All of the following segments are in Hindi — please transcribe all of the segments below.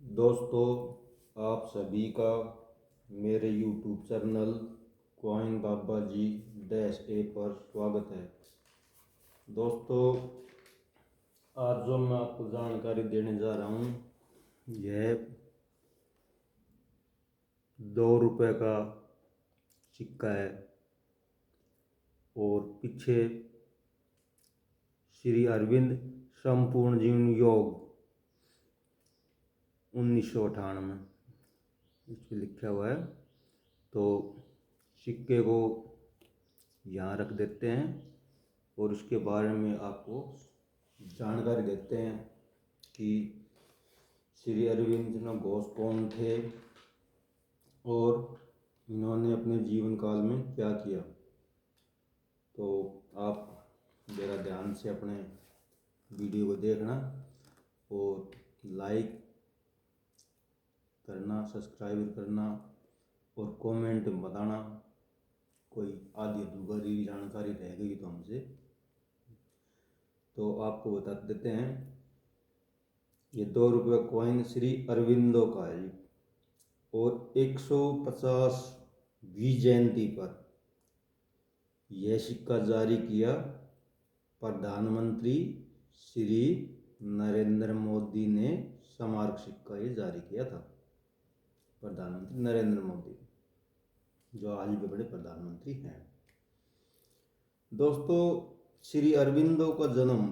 दोस्तों, आप सभी का मेरे YouTube चैनल कॉइन बाबा जी डैश ए पर स्वागत है। दोस्तों, आज जो मैं आपको जानकारी देने जा रहा हूँ, यह 2 रुपये का सिक्का है और पीछे श्री अरविंद संपूर्ण जीवन योग 1998 इस पर लिखा हुआ है। तो सिक्के को यहाँ रख देते हैं और उसके बारे में आपको जानकारी देते हैं कि श्री अरविंद घोष कौन थे और इन्होंने अपने जीवन काल में क्या किया। तो आप ज़रा ध्यान से अपने वीडियो को देखना और लाइक करना, सब्सक्राइब करना और कमेंट में बताना कोई आधी अधूरी जानकारी रह गई तो हमसे। तो आपको बता देते हैं, ये 2 रुपये कॉइन श्री अरविंदो का है और 150वीं जयंती पर यह सिक्का जारी किया प्रधानमंत्री श्री नरेंद्र मोदी ने। स्मारक सिक्का ये जारी किया था प्रधानमंत्री नरेंद्र मोदी, जो आज भी बड़े प्रधानमंत्री हैं। दोस्तों, श्री अरविंदो का जन्म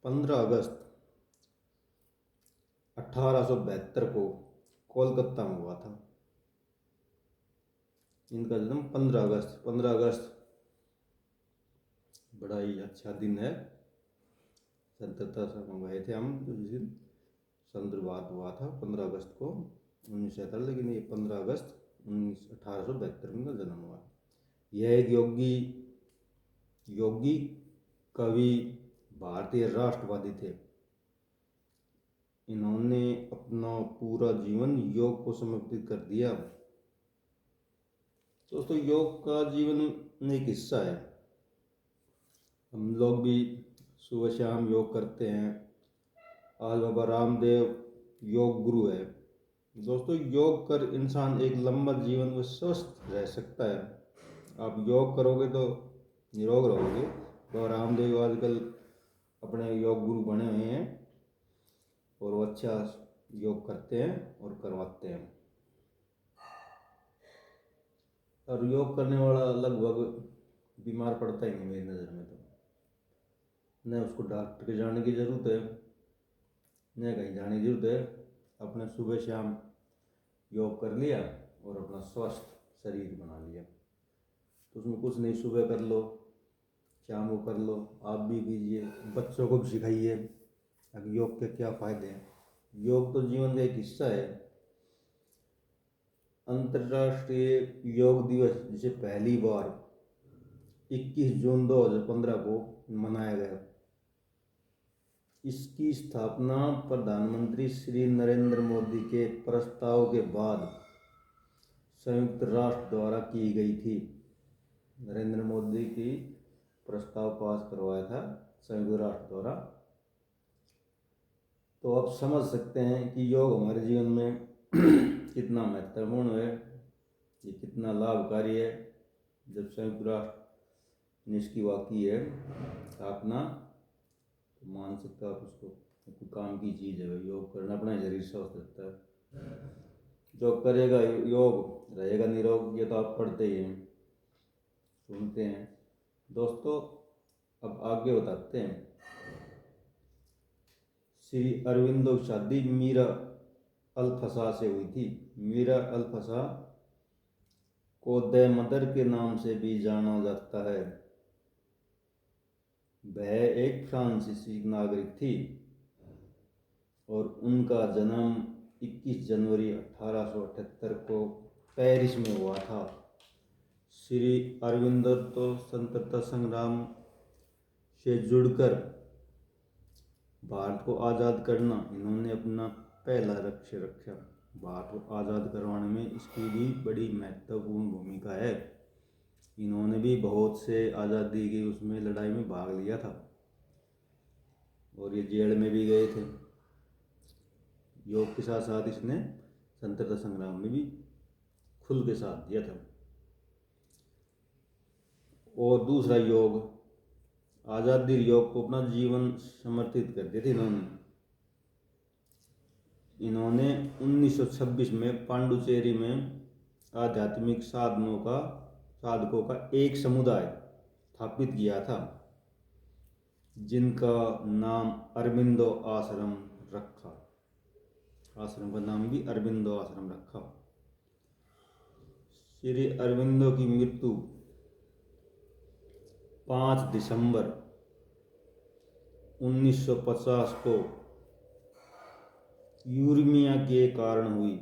15 अगस्त 1872 को कोलकाता में हुआ था। इनका जन्म 15 अगस्त बड़ा ही अच्छा दिन है। स्वतंत्रता संग्राम गए थे हम, तो जिस दिन स्वतंत्रवाद हुआ था 15 अगस्त को 1947, लेकिन ये 15 अगस्त 1872 में जन्म हुआ। यह एक योगी कवि भारतीय राष्ट्रवादी थे। इन्होंने अपना पूरा जीवन योग को समर्पित कर दिया। दोस्तों, योग का जीवन एक हिस्सा है। हम लोग भी सुबह शाम योग करते हैं। आज बाबा रामदेव योग गुरु है। दोस्तों, योग कर इंसान एक लंबा जीवन में स्वस्थ रह सकता है। आप योग करोगे तो निरोग रहोगे। बाबा रामदेव आजकल अपने योग गुरु बने हुए हैं और वो अच्छा योग करते हैं और करवाते हैं। और योग करने वाला लगभग बीमार पड़ता ही नहीं मेरी नज़र में। तो न उसको डॉक्टर के जाने की ज़रूरत है, न कहीं जाने की ज़रूरत है। अपने सुबह शाम योग कर लिया और अपना स्वस्थ शरीर बना लिया। तो उसमें कुछ नहीं, सुबह कर लो, शाम को कर लो, आप भी कीजिए, बच्चों को भी सिखाइए अब योग के क्या फ़ायदे हैं। योग तो जीवन का एक हिस्सा है। अंतर्राष्ट्रीय योग दिवस जिसे पहली बार 21 जून 2015 को मनाया गया। इसकी स्थापना प्रधानमंत्री श्री नरेंद्र मोदी के प्रस्ताव के बाद संयुक्त राष्ट्र द्वारा की गई थी। नरेंद्र मोदी की प्रस्ताव पास करवाया था संयुक्त राष्ट्र द्वारा। तो आप समझ सकते हैं कि योग हमारे जीवन में कितना महत्वपूर्ण है, ये कितना लाभकारी है। जब संयुक्त राष्ट्र ने इसकी वाकई है स्थापना, तो मान सकते हो आप उसको काम की चीज़ है। योग करना अपना शरीर स्वस्थ रहता है। जो करेगा योग रहेगा निरोग, ये तो आप पढ़ते ही हैं, सुनते हैं। दोस्तों, अब आगे बताते हैं। श्री अरविंदो की शादी मीरा अल-फसा से हुई थी। मीरा अल-फसा को द मदर के नाम से भी जाना जाता है। वह एक फ्रांसीसी नागरिक थी और उनका जन्म 21 जनवरी 1878 को पेरिस में हुआ था। श्री अरविंदो तो स्वतंत्रता संग्राम से जुड़कर भारत को आज़ाद करना इन्होंने अपना पहला लक्ष्य रखा। भारत को आज़ाद करवाने में इसकी भी बड़ी महत्वपूर्ण भूमिका है। इन्होंने भी बहुत से आज़ादी की उसमें लड़ाई में भाग लिया था और ये जेल में भी गए थे। योग के साथ साथ इसने स्वतंत्रता संग्राम में भी खुल के साथ दिया था। और दूसरा योग, आज़ादी योग को अपना जीवन समर्पित कर दिया था इन्होंने 1926 में पांडुचेरी में आध्यात्मिक साधकों का एक समुदाय स्थापित किया था, जिनका नाम अरबिंदो आश्रम रखा। आश्रम का नाम भी अरबिंदो आश्रम रखा। श्री अरबिंदो की मृत्यु 5 दिसंबर 1950 को यूरेमिया के कारण हुई।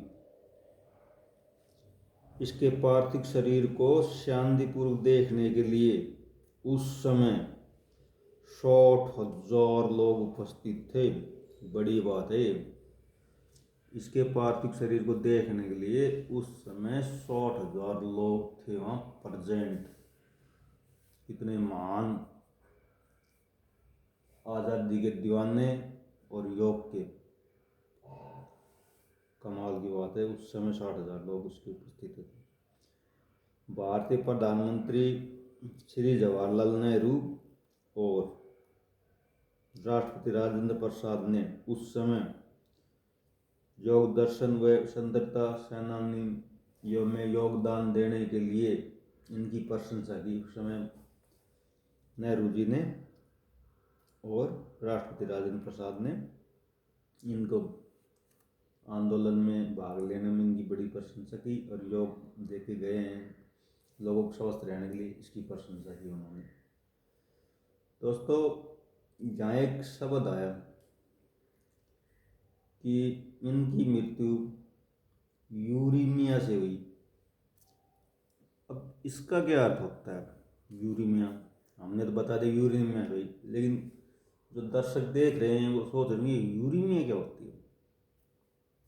इसके पार्थिव शरीर को शांतिपूर्वक देखने के लिए उस समय 60,000 लोग उपस्थित थे। बड़ी बात है। इसके पार्थिव शरीर को देखने के लिए उस समय 60,000 लोग थे वहाँ प्रेजेंट। कितने महान आज़ादी के दीवाने और योग के, कमाल की बात है। उस समय 60,000 लोग उसके उपस्थित थे। भारतीय प्रधानमंत्री श्री जवाहरलाल नेहरू और राष्ट्रपति राजेंद्र प्रसाद ने उस समय योग दर्शन व स्वतंत्रता सेनानियों में योगदान देने के लिए इनकी प्रशंसा की। उस समय नेहरू जी ने और राष्ट्रपति राजेंद्र प्रसाद ने इनको आंदोलन में भाग लेने में इनकी बड़ी प्रशंसा की और योग देके गए हैं। लोगों को स्वस्थ रहने के लिए इसकी प्रशंसा की उन्होंने। दोस्तों, यहाँ एक शब्द आया कि इनकी मृत्यु यूरेमिया से हुई। अब इसका क्या अर्थ होता है? यूरेमिया हमने तो बता दिया यूरेमिया से हुई, लेकिन जो दर्शक देख रहे हैं वो सोच रहे हैं यूरेमिया क्या होती है,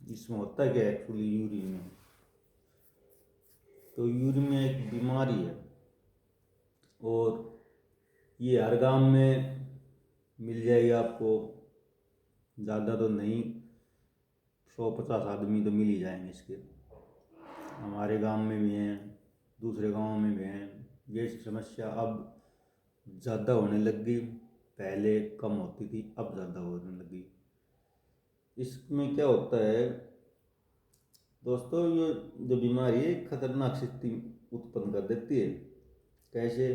इसमें होता है क्या एक्चुअली यूरेमिया? तो यूरेमिया एक बीमारी है और ये हर गांव में मिल जाएगी आपको। ज़्यादा तो नहीं, 150 आदमी तो मिल ही जाएंगे इसके। हमारे गांव में भी हैं, दूसरे गांवों में भी हैं। ये समस्या अब ज़्यादा होने लग गई, पहले कम होती थी, अब ज़्यादा होने लगी। इसमें क्या होता है दोस्तों, ये जो बीमारी है खतरनाक स्थिति उत्पन्न कर देती है। कैसे?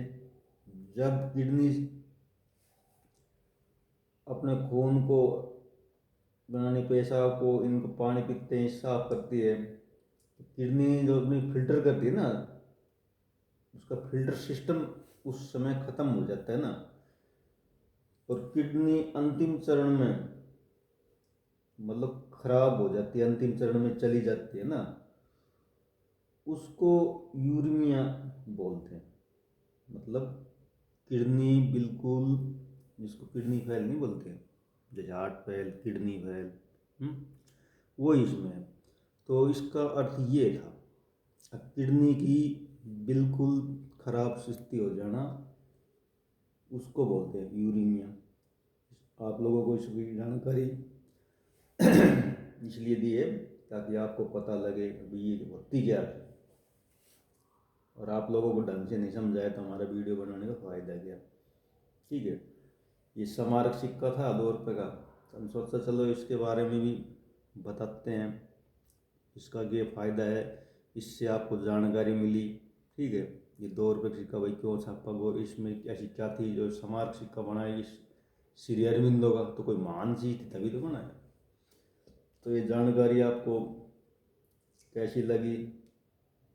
जब किडनी अपने खून को बनाने, पेशाब को, इनको पानी पीते हैं, साफ करती है, तो किडनी जो अपनी फिल्टर करती है ना, उसका फिल्टर सिस्टम उस समय खत्म हो जाता है ना, और किडनी अंतिम चरण में मतलब खराब हो जाती है, अंतिम चरण में चली जाती है ना, उसको यूरेमिया बोलते हैं। मतलब किडनी बिल्कुल, जिसको किडनी फेल नहीं बोलते, जैसे हार्ट फेल, किडनी फेल, वो इसमें है। तो इसका अर्थ ये था, किडनी की बिल्कुल खराब स्थिति हो जाना, उसको बोलते हैं यूरेमिया। आप लोगों को इसकी जानकारी इसलिए दी है ताकि आपको पता लगे अभी ये होती क्या है। और आप लोगों को ढंग से नहीं समझाया तो हमारा वीडियो बनाने का फ़ायदा क्या? ठीक है। ये स्मारक सिक्का था 2 रुपये का, हम सोचा चलो इसके बारे में भी बताते हैं, इसका ये फ़ायदा है, इससे आपको जानकारी मिली। ठीक है। ये 2 रुपये का सिक्का भाई क्यों छापा, वो इसमें ऐसी क्या थी जो स्मारक सिक्का बनाया इस श्री अरविंदो का? तो कोई महान चीज़ थी तभी तो बनाया। तो ये जानकारी आपको कैसी लगी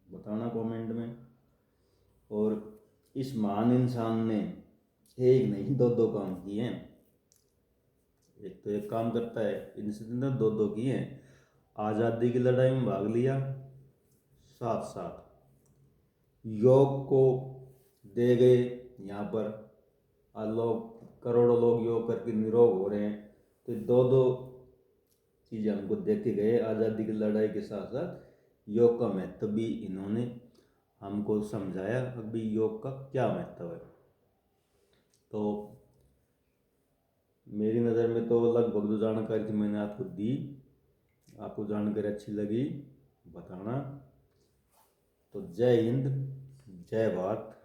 बताना कमेंट में। और इस महान इंसान ने एक नहीं 2 काम किए हैं। एक तो एक काम करता है, इनसे 2 किए हैं। आज़ादी की लड़ाई में भाग लिया, साथ साथ योग को दे गए। यहाँ पर लोग, करोड़ों लोग योग करके निरोग हो रहे हैं। तो 2 चीज़ें हमको देख के गए। आज़ादी की लड़ाई के साथ साथ योग का महत्व भी इन्होंने हमको समझाया, अभी योग का क्या महत्व है। तो मेरी नज़र में तो लगभग जो जानकारी थी मैंने आपको दी। आपको जानकारी अच्छी लगी बताना। तो जय हिंद, जय भारत।